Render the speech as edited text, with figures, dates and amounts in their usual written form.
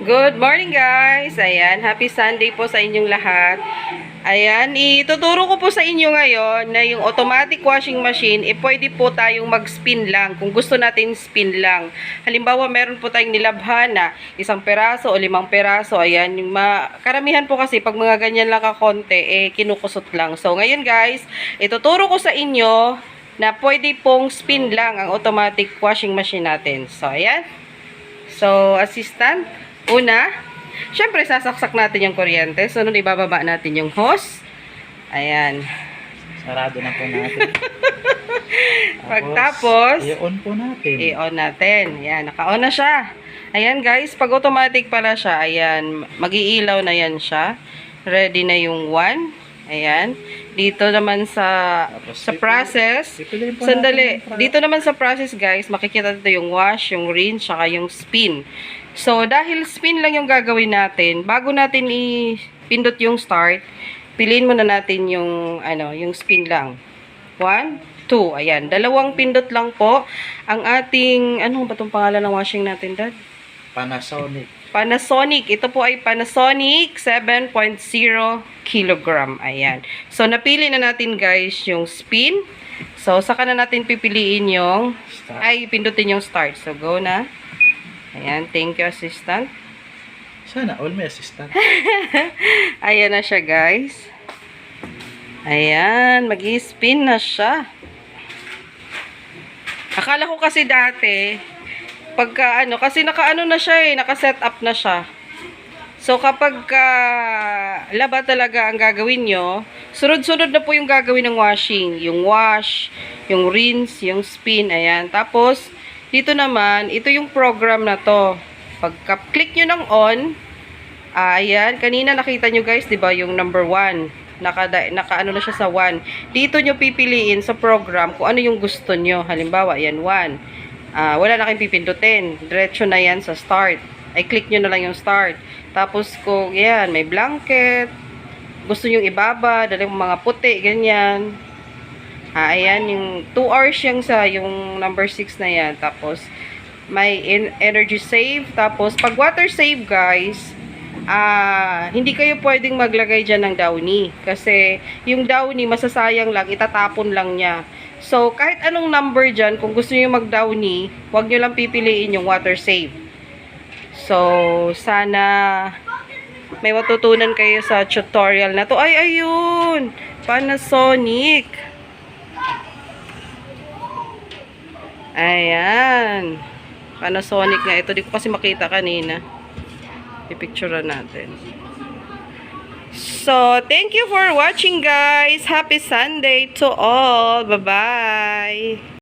Good morning guys! Ayan, happy Sunday po sa inyong lahat. Ayan, ituturo ko po sa inyo ngayon na yung automatic washing machine, pwede po tayong mag-spin lang kung gusto natin spin lang. Halimbawa, meron po tayong nilabhan na 1 peraso o 5 peraso. Ayan, yung karamihan po kasi pag mga ganyan lang kakonte, kinukusot lang. So, ngayon guys, ituturo ko sa inyo na pwede pong spin lang ang automatic washing machine natin. So, ayan. So, assistant. Una, syempre sasaksak natin yung kuryente. Sunod, ibababa natin yung hose. Ayan. Sarado na po natin. Pagtapos, i-on po natin. I-on natin. Ayan, naka-on na siya. Ayan guys, pag automatic pala siya, ayan, mag-iilaw na yan siya. Ready na yung 1. Ayan. Dito naman sa process. Sandali. Dito naman sa process guys, makikita dito yung wash, yung rinse, saka yung spin. So, dahil spin lang yung gagawin natin, bago natin ipindot yung start, piliin muna natin yung, yung spin lang. 1, 2. Ayan. 2 pindot lang po. Ang ating, ano ba itong pangalan ng washing natin, Dad? Panasonic. Panasonic. Ito po ay Panasonic 7.0 kilogram. Ayan. So, napili na natin guys yung spin. So, saka na natin pipiliin yung, pindutin yung start. So, go na. Ayan, thank you, assistant. Sana all may assistant. Ayan na siya, guys. Ayan, mag-i-spin na siya. Akala ko kasi dati, pagka kasi naka-ano na siya naka-set up na siya. So, kapag laba talaga ang gagawin nyo, sunod-sunod na po yung gagawin ng washing. Yung wash, yung rinse, yung spin, ayan. Tapos, dito naman, ito yung program na to. Pagka-click nyo ng on, ayan, kanina nakita nyo guys, di ba yung number 1. Naka-ano na siya sa 1. Dito nyo pipiliin sa program kung ano yung gusto nyo. Halimbawa, ayan, 1. Wala na kayong pipindutin. Diretso na yan sa start. Ay, click nyo na lang yung start. Tapos kung, yan, may blanket, gusto nyo ibaba, dali yung mga puti, ganyan. Ayan, yung 2 hours yung number 6 na yan. Tapos, may energy save. Tapos, pag water save, guys, hindi kayo pwedeng maglagay dyan ng downy. Kasi, yung downy, masasayang lang, itatapon lang niya. So, kahit anong number dyan, kung gusto nyo mag-downy, huwag nyo lang pipiliin yung water save. So, sana may matutunan kayo sa tutorial na to. Ay, ayun! Panasonic! Ayan. Panasonic nga ito. Di ko kasi makita kanina. Pipicturean natin. So, thank you for watching guys. Happy Sunday to all. Bye-bye.